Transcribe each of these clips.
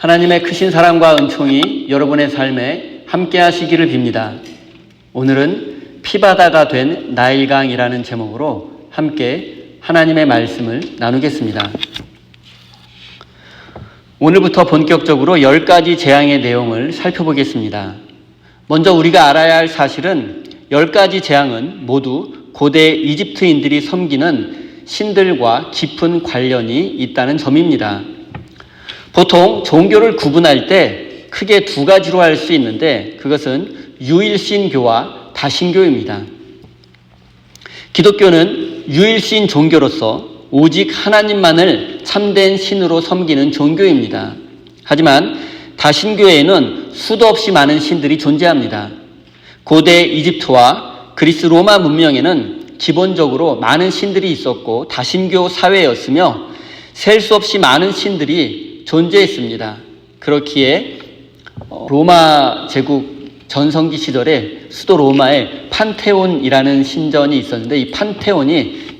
하나님의 크신 사랑과 은총이 여러분의 삶에 함께 하시기를 빕니다. 오늘은 피바다가 된 나일강이라는 제목으로 함께 하나님의 말씀을 나누겠습니다. 오늘부터 본격적으로 10가지 재앙의 내용을 살펴보겠습니다. 먼저 우리가 알아야 할 사실은 10가지 재앙은 모두 고대 이집트인들이 섬기는 신들과 깊은 관련이 있다는 점입니다. 보통 종교를 구분할 때 크게 두 가지로 할 수 있는데 그것은 유일신교와 다신교입니다. 기독교는 유일신 종교로서 오직 하나님만을 참된 신으로 섬기는 종교입니다. 하지만 다신교에는 수도 없이 많은 신들이 존재합니다. 고대 이집트와 그리스 로마 문명에는 기본적으로 많은 신들이 있었고 다신교 사회였으며 셀 수 없이 많은 신들이 존재했습니다. 그렇기에 로마 제국 전성기 시절에 수도 로마에 판테온이라는 신전이 있었는데 이 판테온이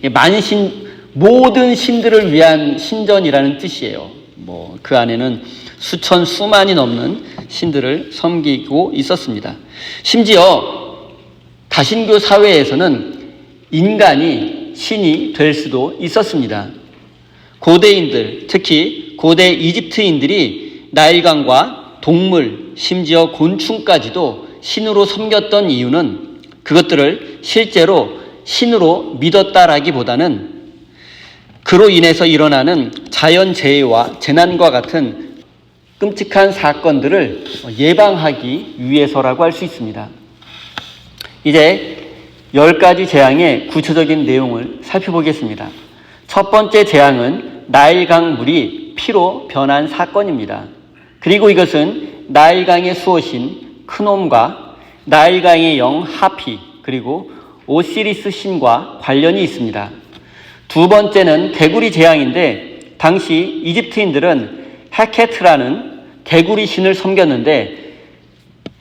모든 신들을 위한 신전이라는 뜻이에요. 그 안에는 수만이 넘는 신들을 섬기고 있었습니다. 심지어 다신교 사회에서는 인간이 신이 될 수도 있었습니다. 고대인들, 특히 고대 이집트인들이 나일강과 동물, 심지어 곤충까지도 신으로 섬겼던 이유는 그것들을 실제로 신으로 믿었다라기보다는 그로 인해서 일어나는 자연재해와 재난과 같은 끔찍한 사건들을 예방하기 위해서라고 할 수 있습니다. 이제 10가지 재앙의 구체적인 내용을 살펴보겠습니다. 첫 번째 재앙은 나일강 물이 피로 변한 사건입니다. 그리고 이것은 나일강의 수호신 크놈과 나일강의 영 하피 그리고 오시리스 신과 관련이 있습니다. 두 번째는 개구리 재앙인데 당시 이집트인들은 헤케트라는 개구리 신을 섬겼는데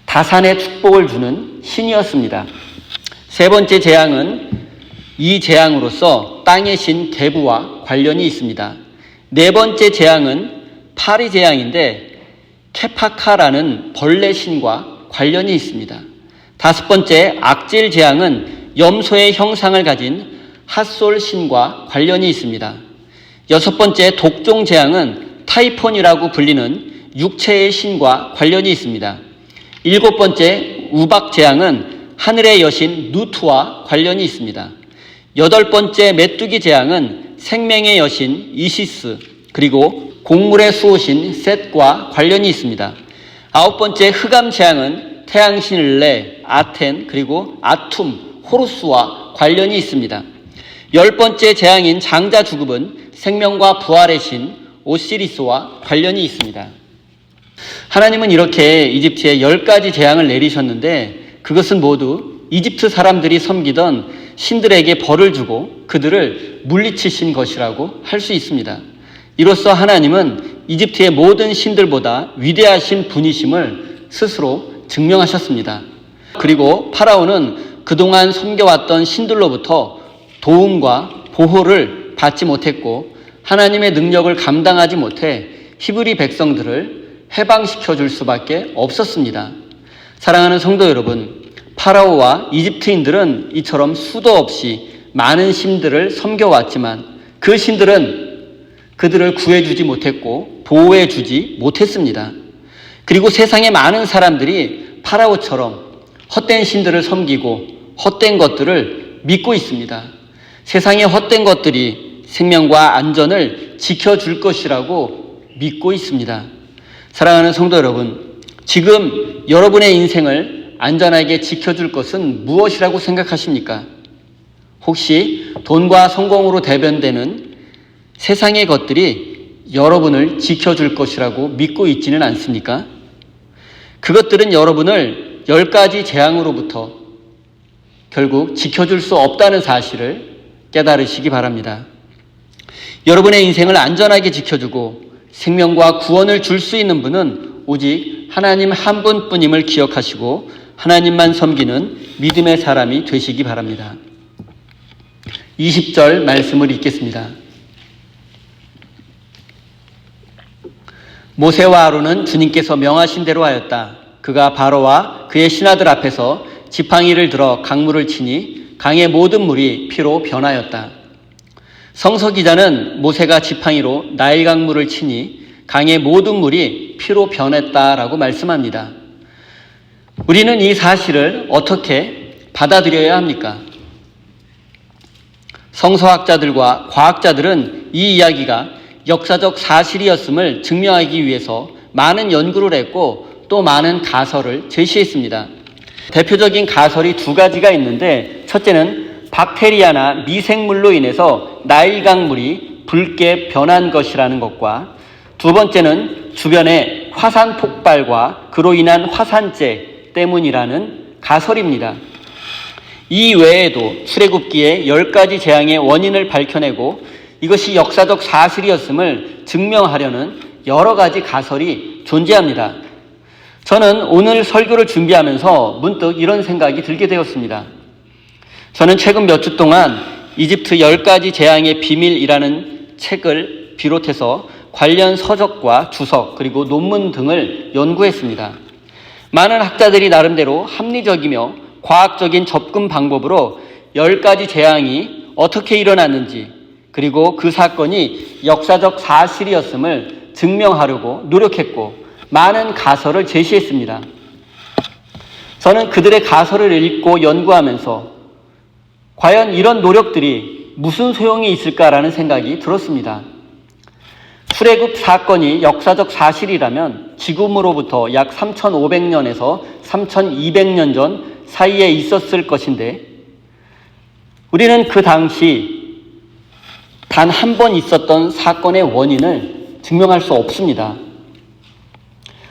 다산의 축복을 주는 신이었습니다. 세 번째 재앙은 이 재앙으로서 땅의 신 게부와 관련이 있습니다. 네 번째 재앙은 파리 재앙인데 케파카라는 벌레 신과 관련이 있습니다. 다섯 번째 악질 재앙은 염소의 형상을 가진 핫솔 신과 관련이 있습니다. 여섯 번째 독종 재앙은 타이폰이라고 불리는 육체의 신과 관련이 있습니다. 일곱 번째 우박 재앙은 하늘의 여신 누트와 관련이 있습니다. 여덟 번째 메뚜기 재앙은 생명의 여신 이시스 그리고 곡물의 수호신 셋과 관련이 있습니다. 아홉 번째 흑암 재앙은 태양신 레, 아텐 그리고 아툼, 호루스와 관련이 있습니다. 열 번째 재앙인 장자 주급은 생명과 부활의 신 오시리스와 관련이 있습니다. 하나님은 이렇게 이집트에 10가지 재앙을 내리셨는데 그것은 모두 이집트 사람들이 섬기던 신들에게 벌을 주고 그들을 물리치신 것이라고 할 수 있습니다. 이로써 하나님은 이집트의 모든 신들보다 위대하신 분이심을 스스로 증명하셨습니다. 그리고 파라오는 그동안 섬겨왔던 신들로부터 도움과 보호를 받지 못했고 하나님의 능력을 감당하지 못해 히브리 백성들을 해방시켜 줄 수밖에 없었습니다. 사랑하는 성도 여러분, 파라오와 이집트인들은 이처럼 수도 없이 많은 신들을 섬겨왔지만 그 신들은 그들을 구해주지 못했고 보호해주지 못했습니다. 그리고 세상의 많은 사람들이 파라오처럼 헛된 신들을 섬기고 헛된 것들을 믿고 있습니다. 세상의 헛된 것들이 생명과 안전을 지켜줄 것이라고 믿고 있습니다. 사랑하는 성도 여러분, 지금 여러분의 인생을 안전하게 지켜줄 것은 무엇이라고 생각하십니까? 혹시 돈과 성공으로 대변되는 세상의 것들이 여러분을 지켜줄 것이라고 믿고 있지는 않습니까? 그것들은 여러분을 10가지 재앙으로부터 결국 지켜줄 수 없다는 사실을 깨달으시기 바랍니다. 여러분의 인생을 안전하게 지켜주고 생명과 구원을 줄 수 있는 분은 오직 하나님 한 분뿐임을 기억하시고 하나님만 섬기는 믿음의 사람이 되시기 바랍니다. 20절 말씀을 읽겠습니다. 모세와 아론은 주님께서 명하신 대로 하였다. 그가 바로와 그의 신하들 앞에서 지팡이를 들어 강물을 치니 강의 모든 물이 피로 변하였다. 성서 기자는 모세가 지팡이로 나일 강물을 치니 강의 모든 물이 피로 변했다라고 말씀합니다. 우리는 이 사실을 어떻게 받아들여야 합니까? 성서학자들과 과학자들은 이 이야기가 역사적 사실이었음을 증명하기 위해서 많은 연구를 했고 또 많은 가설을 제시했습니다. 대표적인 가설이 두 가지가 있는데, 첫째는 박테리아나 미생물로 인해서 나일 강물이 붉게 변한 것이라는 것과, 두 번째는 주변의 화산 폭발과 그로 인한 화산재 때문이라는 가설입니다. 이 외에도 출애굽기의 10가지 재앙의 원인을 밝혀내고 이것이 역사적 사실이었음을 증명하려는 여러 가지 가설이 존재합니다. 저는 오늘 설교를 준비하면서 문득 이런 생각이 들게 되었습니다. 저는 최근 몇 주 동안 이집트 10가지 재앙의 비밀이라는 책을 비롯해서 관련 서적과 주석 그리고 논문 등을 연구했습니다. 많은 학자들이 나름대로 합리적이며 과학적인 접근 방법으로 10가지 재앙이 어떻게 일어났는지 그리고 그 사건이 역사적 사실이었음을 증명하려고 노력했고 많은 가설을 제시했습니다. 저는 그들의 가설을 읽고 연구하면서 과연 이런 노력들이 무슨 소용이 있을까라는 생각이 들었습니다. 출애굽 사건이 역사적 사실이라면 지금으로부터 약 3,500년에서 3,200년 전 사이에 있었을 것인데 우리는 그 당시 단 한 번 있었던 사건의 원인을 증명할 수 없습니다.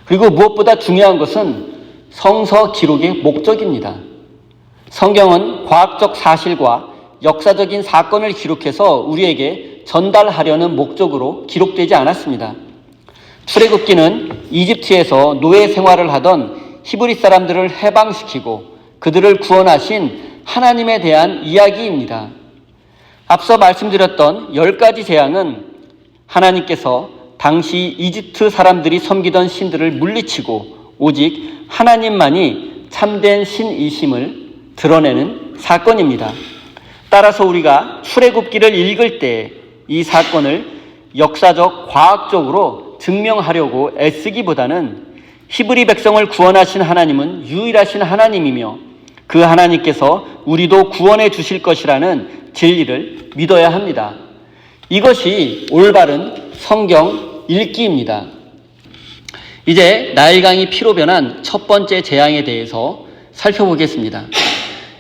그리고 무엇보다 중요한 것은 성서 기록의 목적입니다. 성경은 과학적 사실과 역사적인 사건을 기록해서 우리에게 전달하려는 목적으로 기록되지 않았습니다. 출애굽기는 이집트에서 노예 생활을 하던 히브리 사람들을 해방시키고 그들을 구원하신 하나님에 대한 이야기입니다. 앞서 말씀드렸던 10가지 재앙은 하나님께서 당시 이집트 사람들이 섬기던 신들을 물리치고 오직 하나님만이 참된 신이심을 드러내는 사건입니다. 따라서 우리가 출애굽기를 읽을 때 이 사건을 역사적, 과학적으로 증명하려고 애쓰기보다는 히브리 백성을 구원하신 하나님은 유일하신 하나님이며 그 하나님께서 우리도 구원해 주실 것이라는 진리를 믿어야 합니다. 이것이 올바른 성경 읽기입니다. 이제 나일강이 피로 변한 첫 번째 재앙에 대해서 살펴보겠습니다.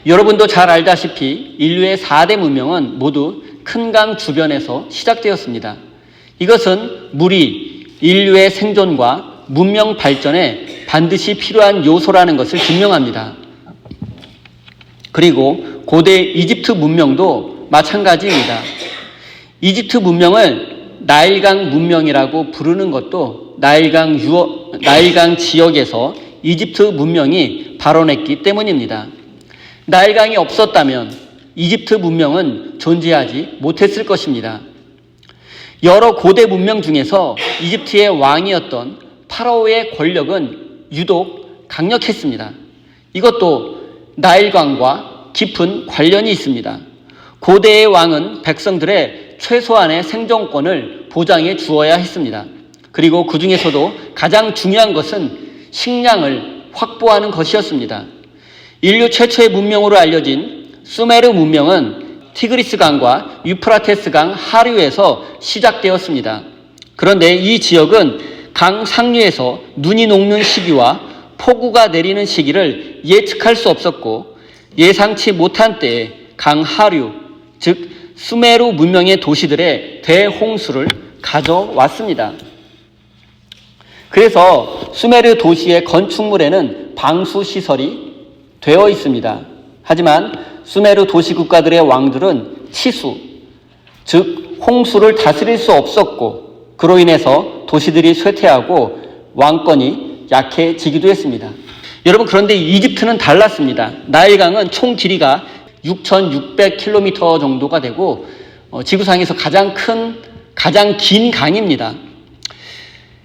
여러분도 잘 알다시피 인류의 4대 문명은 모두 큰 강 주변에서 시작되었습니다. 이것은 물이 인류의 생존과 문명 발전에 반드시 필요한 요소라는 것을 증명합니다. 그리고 고대 이집트 문명도 마찬가지입니다. 이집트 문명을 나일강 문명이라고 부르는 것도 나일강 지역에서 이집트 문명이 발원했기 때문입니다. 나일강이 없었다면 이집트 문명은 존재하지 못했을 것입니다. 여러 고대 문명 중에서 이집트의 왕이었던 파라오의 권력은 유독 강력했습니다. 이것도 나일강과 깊은 관련이 있습니다. 고대의 왕은 백성들의 최소한의 생존권을 보장해 주어야 했습니다. 그리고 그 중에서도 가장 중요한 것은 식량을 확보하는 것이었습니다. 인류 최초의 문명으로 알려진 수메르 문명은 티그리스 강과 유프라테스 강 하류에서 시작되었습니다. 그런데 이 지역은 강 상류에서 눈이 녹는 시기와 폭우가 내리는 시기를 예측할 수 없었고 예상치 못한 때에 강 하류, 즉 수메르 문명의 도시들의 대홍수를 가져왔습니다. 그래서 수메르 도시의 건축물에는 방수시설이 되어 있습니다. 하지만 수메르 도시 국가들의 왕들은 치수, 즉 홍수를 다스릴 수 없었고 그로 인해서 도시들이 쇠퇴하고 왕권이 약해지기도 했습니다. 여러분, 그런데 이집트는 달랐습니다. 나일강은 총 길이가 6,600km 정도가 되고 지구상에서 가장 긴 강입니다.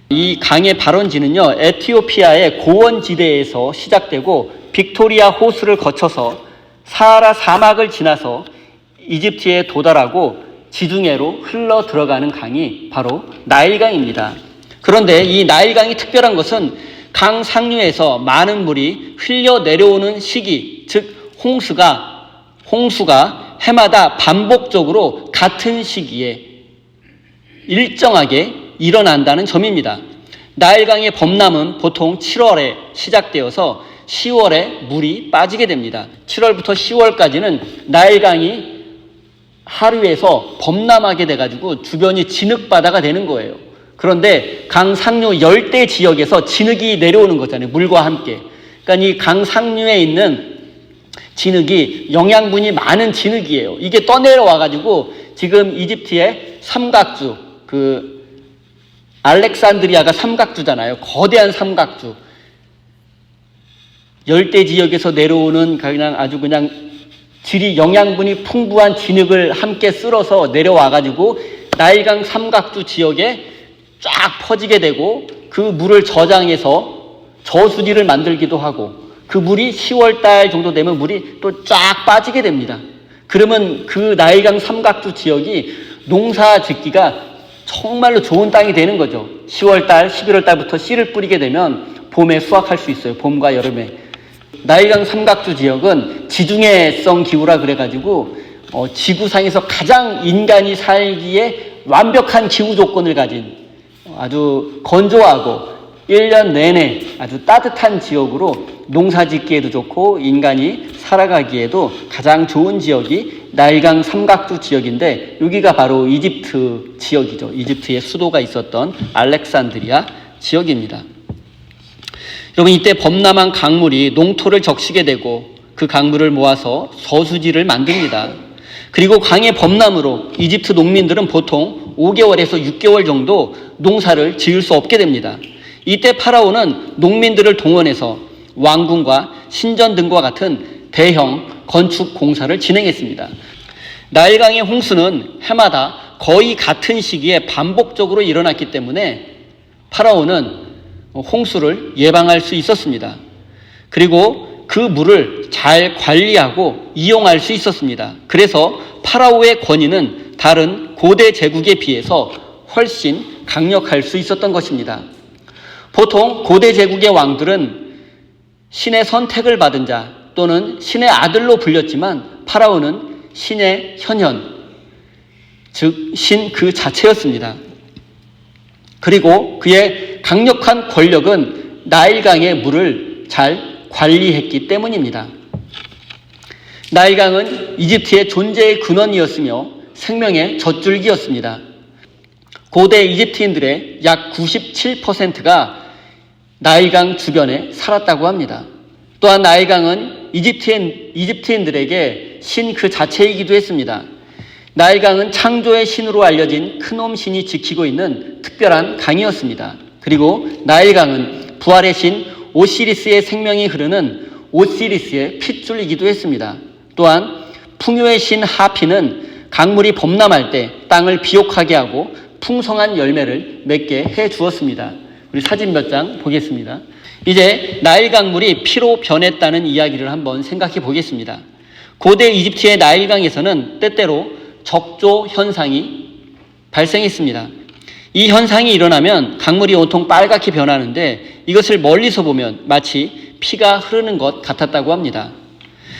이 강의 발원지는요, 에티오피아의 고원지대에서 시작되고 빅토리아 호수를 거쳐서 사하라 사막을 지나서 이집트에 도달하고 지중해로 흘러 들어가는 강이 바로 나일강입니다. 그런데 이 나일강이 특별한 것은 강 상류에서 많은 물이 흘려 내려오는 시기, 즉 홍수가 해마다 반복적으로 같은 시기에 일정하게 일어난다는 점입니다. 나일강의 범람은 보통 7월에 시작되어서 10월에 물이 빠지게 됩니다. 7월부터 10월까지는 나일강이 하류에서 범람하게 돼가지고 주변이 진흙바다가 되는 거예요. 그런데 강 상류 열대 지역에서 진흙이 내려오는 거잖아요. 물과 함께. 그러니까 이 강 상류에 있는 진흙이 영양분이 많은 진흙이에요. 이게 떠내려와가지고 지금 이집트의 삼각주, 알렉산드리아가 삼각주잖아요. 거대한 삼각주. 열대 지역에서 내려오는 아주 질이 영양분이 풍부한 진흙을 함께 쓸어서 내려와가지고 나일강 삼각주 지역에 쫙 퍼지게 되고 그 물을 저장해서 저수지를 만들기도 하고 그 물이 10월달 정도 되면 물이 또 쫙 빠지게 됩니다. 그러면 그 나일강 삼각주 지역이 농사 짓기가 정말로 좋은 땅이 되는 거죠. 10월달, 11월달부터 씨를 뿌리게 되면 봄에 수확할 수 있어요. 봄과 여름에. 나일강 삼각주 지역은 지중해성 기후라 그래가지고 지구상에서 가장 인간이 살기에 완벽한 기후 조건을 가진 아주 건조하고 1년 내내 아주 따뜻한 지역으로 농사 짓기에도 좋고 인간이 살아가기에도 가장 좋은 지역이 나일강 삼각주 지역인데 여기가 바로 이집트 지역이죠. 이집트의 수도가 있었던 알렉산드리아 지역입니다. 여러분, 이때 범람한 강물이 농토를 적시게 되고 그 강물을 모아서 저수지를 만듭니다. 그리고 강의 범람으로 이집트 농민들은 보통 5개월에서 6개월 정도 농사를 지을 수 없게 됩니다. 이때 파라오는 농민들을 동원해서 왕궁과 신전 등과 같은 대형 건축 공사를 진행했습니다. 나일강의 홍수는 해마다 거의 같은 시기에 반복적으로 일어났기 때문에 파라오는 홍수를 예방할 수 있었습니다. 그리고 그 물을 잘 관리하고 이용할 수 있었습니다. 그래서 파라오의 권위는 다른 고대 제국에 비해서 훨씬 강력할 수 있었던 것입니다. 보통 고대 제국의 왕들은 신의 선택을 받은 자 또는 신의 아들로 불렸지만 파라오는 신의 현현, 즉 신 그 자체였습니다. 그리고 그의 강력한 권력은 나일강의 물을 잘 관리했기 때문입니다. 나일강은 이집트의 존재의 근원이었으며 생명의 젖줄기였습니다. 고대 이집트인들의 약 97%가 나일강 주변에 살았다고 합니다. 또한 나일강은 이집트인들에게 신 그 자체이기도 했습니다. 나일강은 창조의 신으로 알려진 크놈 신이 지키고 있는 특별한 강이었습니다. 그리고 나일강은 부활의 신 오시리스의 생명이 흐르는 오시리스의 핏줄이기도 했습니다. 또한 풍요의 신 하피는 강물이 범람할 때 땅을 비옥하게 하고 풍성한 열매를 맺게 해 주었습니다. 우리 사진 몇 장 보겠습니다. 이제 나일 강물이 피로 변했다는 이야기를 한번 생각해 보겠습니다. 고대 이집트의 나일강에서는 때때로 적조 현상이 발생했습니다. 이 현상이 일어나면 강물이 온통 빨갛게 변하는데 이것을 멀리서 보면 마치 피가 흐르는 것 같았다고 합니다.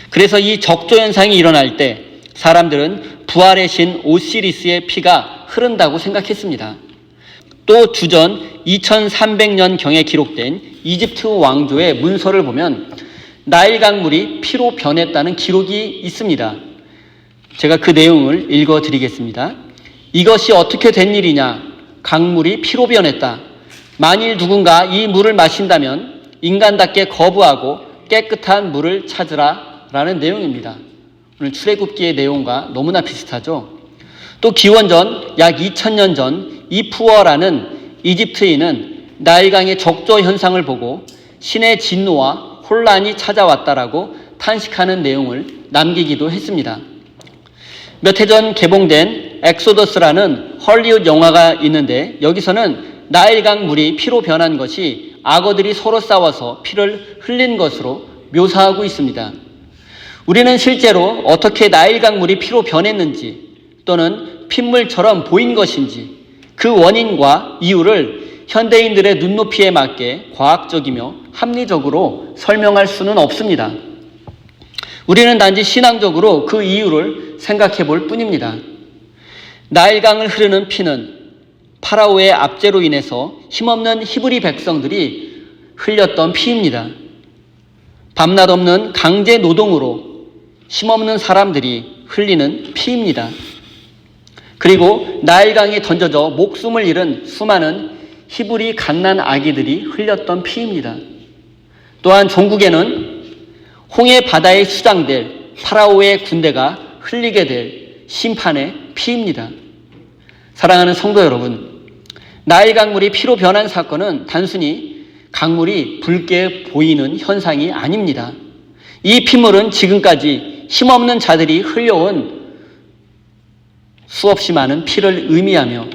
그래서 이 적조 현상이 일어날 때 사람들은 부활의 신 오시리스의 피가 흐른다고 생각했습니다. 또 주전 2300년경에 기록된 이집트 왕조의 문서를 보면 나일 강물이 피로 변했다는 기록이 있습니다. 제가 그 내용을 읽어드리겠습니다. 이것이 어떻게 된 일이냐? 강물이 피로 변했다. 만일 누군가 이 물을 마신다면 인간답게 거부하고 깨끗한 물을 찾으라 라는 내용입니다. 오늘 출애굽기의 내용과 너무나 비슷하죠. 또 기원전 약 2000년 전 이푸어라는 이집트인은 나일강의 적조 현상을 보고 신의 진노와 혼란이 찾아왔다라고 탄식하는 내용을 남기기도 했습니다. 몇 해 전 개봉된 엑소더스라는 헐리우드 영화가 있는데 여기서는 나일강 물이 피로 변한 것이 악어들이 서로 싸워서 피를 흘린 것으로 묘사하고 있습니다. 우리는 실제로 어떻게 나일강 물이 피로 변했는지 또는 핏물처럼 보인 것인지 그 원인과 이유를 현대인들의 눈높이에 맞게 과학적이며 합리적으로 설명할 수는 없습니다. 우리는 단지 신앙적으로 그 이유를 생각해 볼 뿐입니다. 나일강을 흐르는 피는 파라오의 압제로 인해서 힘없는 히브리 백성들이 흘렸던 피입니다. 밤낮 없는 강제 노동으로 힘없는 사람들이 흘리는 피입니다. 그리고 나일강에 던져져 목숨을 잃은 수많은 히브리 갓난 아기들이 흘렸던 피입니다. 또한 종국에는 홍해 바다에 수장될 파라오의 군대가 흘리게 될 심판의 피입니다. 사랑하는 성도 여러분, 나일 강물이 피로 변한 사건은 단순히 강물이 붉게 보이는 현상이 아닙니다. 이 피물은 지금까지 힘없는 자들이 흘려온 수없이 많은 피를 의미하며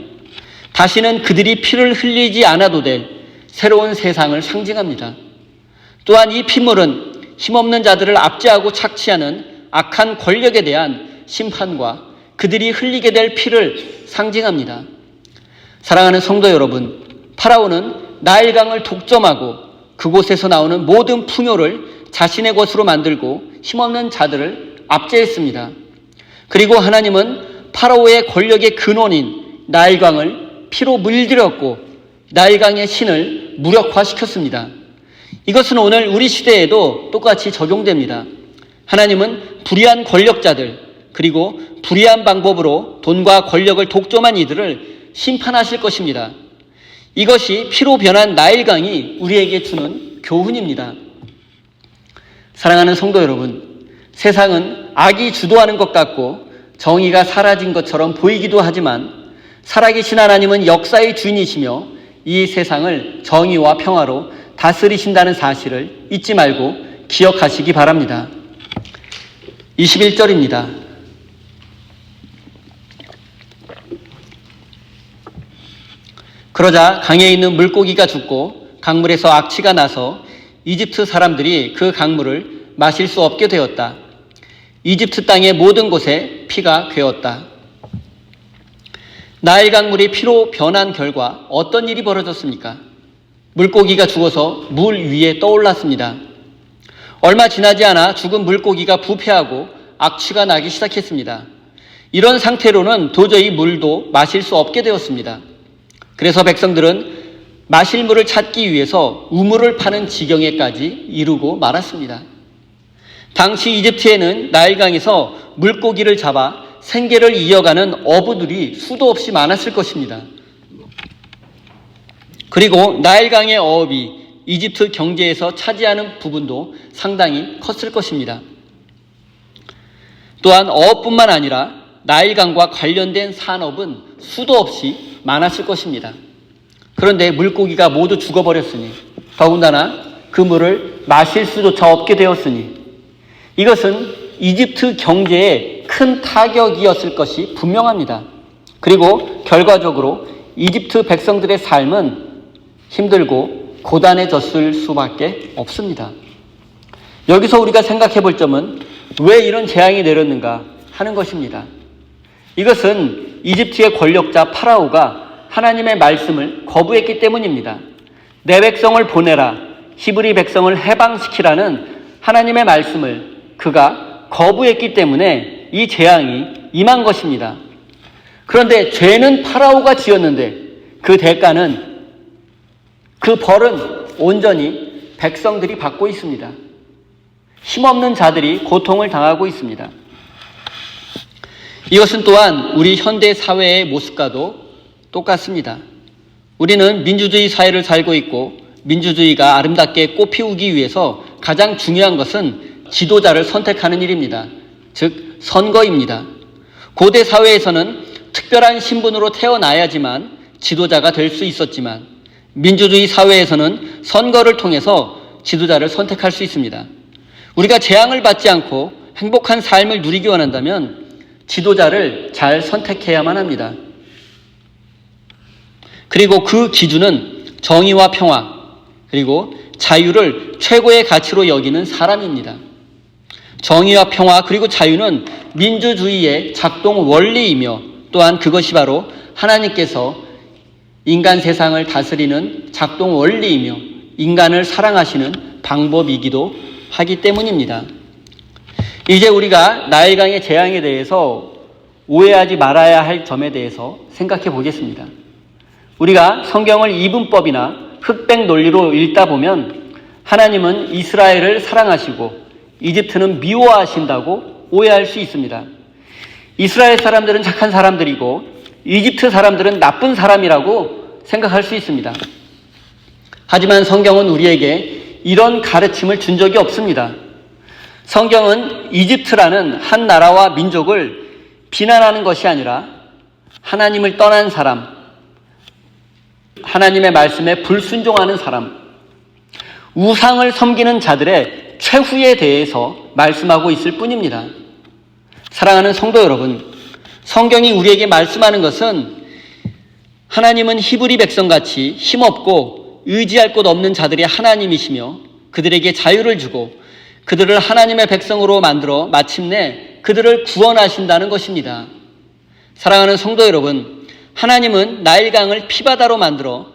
다시는 그들이 피를 흘리지 않아도 될 새로운 세상을 상징합니다. 또한 이 피물은 힘없는 자들을 압제하고 착취하는 악한 권력에 대한 심판과 그들이 흘리게 될 피를 상징합니다. 사랑하는 성도 여러분, 파라오는 나일강을 독점하고 그곳에서 나오는 모든 풍요를 자신의 것으로 만들고 힘없는 자들을 압제했습니다. 그리고 하나님은 파라오의 권력의 근원인 나일강을 피로 물들였고 나일강의 신을 무력화시켰습니다. 이것은 오늘 우리 시대에도 똑같이 적용됩니다. 하나님은 불의한 권력자들 그리고 불의한 방법으로 돈과 권력을 독점한 이들을 심판하실 것입니다. 이것이 피로 변한 나일강이 우리에게 주는 교훈입니다. 사랑하는 성도 여러분, 세상은 악이 주도하는 것 같고 정의가 사라진 것처럼 보이기도 하지만 살아계신 하나님은 역사의 주인이시며 이 세상을 정의와 평화로 다스리신다는 사실을 잊지 말고 기억하시기 바랍니다. 21절입니다. 그러자 강에 있는 물고기가 죽고 강물에서 악취가 나서 이집트 사람들이 그 강물을 마실 수 없게 되었다. 이집트 땅의 모든 곳에 피가 괴었다. 나일 강물이 피로 변한 결과 어떤 일이 벌어졌습니까? 물고기가 죽어서 물 위에 떠올랐습니다. 얼마 지나지 않아 죽은 물고기가 부패하고 악취가 나기 시작했습니다. 이런 상태로는 도저히 물도 마실 수 없게 되었습니다. 그래서 백성들은 마실 물을 찾기 위해서 우물을 파는 지경에까지 이르고 말았습니다. 당시 이집트에는 나일강에서 물고기를 잡아 생계를 이어가는 어부들이 수도 없이 많았을 것입니다. 그리고 나일강의 어업이 이집트 경제에서 차지하는 부분도 상당히 컸을 것입니다. 또한 어업뿐만 아니라 나일강과 관련된 산업은 수도 없이 많았을 것입니다. 그런데 물고기가 모두 죽어버렸으니 더군다나 그 물을 마실 수조차 없게 되었으니 이것은 이집트 경제에 큰 타격이었을 것이 분명합니다. 그리고 결과적으로 이집트 백성들의 삶은 힘들고 고단해졌을 수밖에 없습니다. 여기서 우리가 생각해 볼 점은 왜 이런 재앙이 내렸는가 하는 것입니다. 이것은 이집트의 권력자 파라오가 하나님의 말씀을 거부했기 때문입니다. 내 백성을 보내라, 히브리 백성을 해방시키라는 하나님의 말씀을 그가 거부했기 때문에 이 재앙이 임한 것입니다. 그런데 죄는 파라오가 지었는데 그 대가는 그 벌은 온전히 백성들이 받고 있습니다. 힘없는 자들이 고통을 당하고 있습니다. 이것은 또한 우리 현대 사회의 모습과도 똑같습니다. 우리는 민주주의 사회를 살고 있고 민주주의가 아름답게 꽃피우기 위해서 가장 중요한 것은 지도자를 선택하는 일입니다. 즉 선거입니다. 고대 사회에서는 특별한 신분으로 태어나야지만 지도자가 될 수 있었지만 민주주의 사회에서는 선거를 통해서 지도자를 선택할 수 있습니다. 우리가 재앙을 받지 않고 행복한 삶을 누리기 원한다면 지도자를 잘 선택해야만 합니다. 그리고 그 기준은 정의와 평화, 그리고 자유를 최고의 가치로 여기는 사람입니다. 정의와 평화 그리고 자유는 민주주의의 작동 원리이며 또한 그것이 바로 하나님께서 인간 세상을 다스리는 작동 원리이며 인간을 사랑하시는 방법이기도 하기 때문입니다. 이제 우리가 나일강의 재앙에 대해서 오해하지 말아야 할 점에 대해서 생각해 보겠습니다. 우리가 성경을 이분법이나 흑백 논리로 읽다 보면 하나님은 이스라엘을 사랑하시고 이집트는 미워하신다고 오해할 수 있습니다. 이스라엘 사람들은 착한 사람들이고 이집트 사람들은 나쁜 사람이라고 생각할 수 있습니다. 하지만 성경은 우리에게 이런 가르침을 준 적이 없습니다. 성경은 이집트라는 한 나라와 민족을 비난하는 것이 아니라 하나님을 떠난 사람, 하나님의 말씀에 불순종하는 사람, 우상을 섬기는 자들의 최후에 대해서 말씀하고 있을 뿐입니다. 사랑하는 성도 여러분, 성경이 우리에게 말씀하는 것은 하나님은 히브리 백성같이 힘없고 의지할 곳 없는 자들의 하나님이시며 그들에게 자유를 주고 그들을 하나님의 백성으로 만들어 마침내 그들을 구원하신다는 것입니다. 사랑하는 성도 여러분, 하나님은 나일강을 피바다로 만들어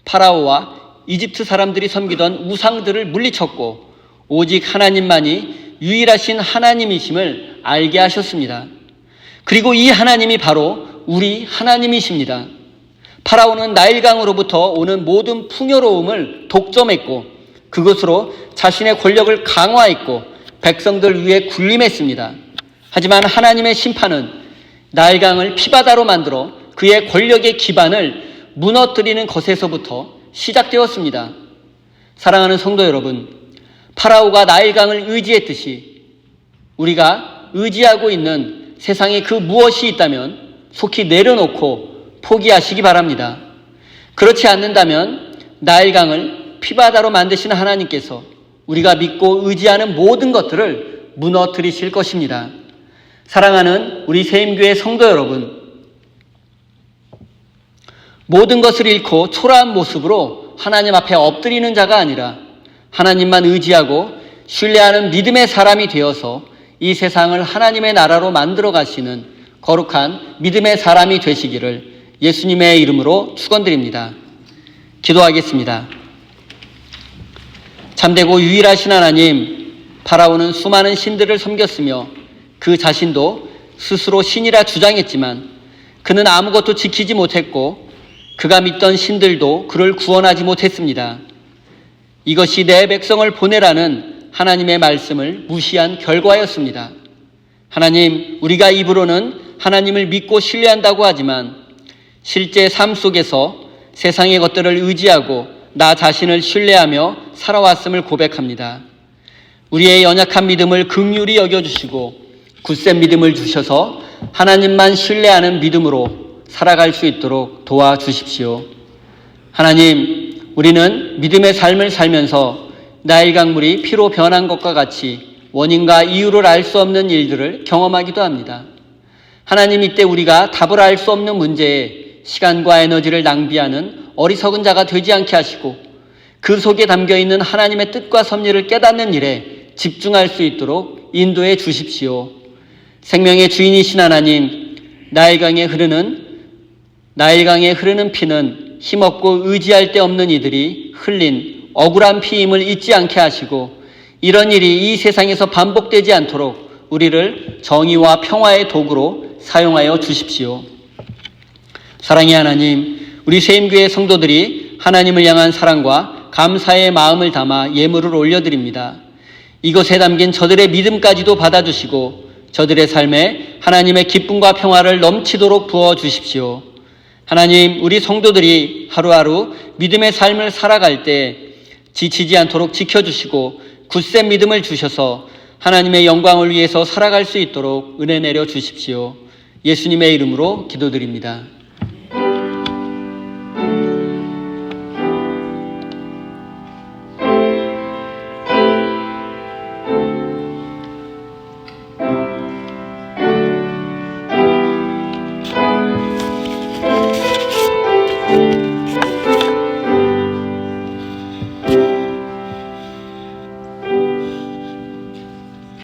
파라오와 이집트 사람들이 섬기던 우상들을 물리쳤고 오직 하나님만이 유일하신 하나님이심을 알게 하셨습니다. 그리고 이 하나님이 바로 우리 하나님이십니다. 파라오는 나일강으로부터 오는 모든 풍요로움을 독점했고 그것으로 자신의 권력을 강화했고 백성들 위에 군림했습니다. 하지만 하나님의 심판은 나일강을 피바다로 만들어 그의 권력의 기반을 무너뜨리는 것에서부터 시작되었습니다. 사랑하는 성도 여러분, 파라오가 나일강을 의지했듯이 우리가 의지하고 있는 세상에 그 무엇이 있다면 속히 내려놓고 포기하시기 바랍니다. 그렇지 않는다면 나일강을 피바다로 만드시는 하나님께서 우리가 믿고 의지하는 모든 것들을 무너뜨리실 것입니다. 사랑하는 우리 세임교회 성도 여러분, 모든 것을 잃고 초라한 모습으로 하나님 앞에 엎드리는 자가 아니라 하나님만 의지하고 신뢰하는 믿음의 사람이 되어서 이 세상을 하나님의 나라로 만들어 가시는 거룩한 믿음의 사람이 되시기를 예수님의 이름으로 축원드립니다. 기도하겠습니다. 참되고 유일하신 하나님, 파라오는 수많은 신들을 섬겼으며 그 자신도 스스로 신이라 주장했지만 그는 아무것도 지키지 못했고 그가 믿던 신들도 그를 구원하지 못했습니다. 이것이 내 백성을 보내라는 하나님의 말씀을 무시한 결과였습니다. 하나님, 우리가 입으로는 하나님을 믿고 신뢰한다고 하지만 실제 삶 속에서 세상의 것들을 의지하고 나 자신을 신뢰하며 살아왔음을 고백합니다. 우리의 연약한 믿음을 긍휼히 여겨주시고 굳센 믿음을 주셔서 하나님만 신뢰하는 믿음으로 살아갈 수 있도록 도와주십시오. 하나님, 우리는 믿음의 삶을 살면서 나일강물이 피로 변한 것과 같이 원인과 이유를 알 수 없는 일들을 경험하기도 합니다. 하나님, 이때 우리가 답을 알 수 없는 문제에 시간과 에너지를 낭비하는 어리석은 자가 되지 않게 하시고 그 속에 담겨있는 하나님의 뜻과 섭리를 깨닫는 일에 집중할 수 있도록 인도해 주십시오. 생명의 주인이신 하나님, 나일강에 흐르는 피는 힘없고 의지할 데 없는 이들이 흘린 억울한 피임을 잊지 않게 하시고 이런 일이 이 세상에서 반복되지 않도록 우리를 정의와 평화의 도구로 사용하여 주십시오. 사랑의 하나님, 우리 세임교회 성도들이 하나님을 향한 사랑과 감사의 마음을 담아 예물을 올려드립니다. 이것에 담긴 저들의 믿음까지도 받아주시고 저들의 삶에 하나님의 기쁨과 평화를 넘치도록 부어주십시오. 하나님, 우리 성도들이 하루하루 믿음의 삶을 살아갈 때 지치지 않도록 지켜주시고 굳센 믿음을 주셔서 하나님의 영광을 위해서 살아갈 수 있도록 은혜 내려 주십시오. 예수님의 이름으로 기도드립니다.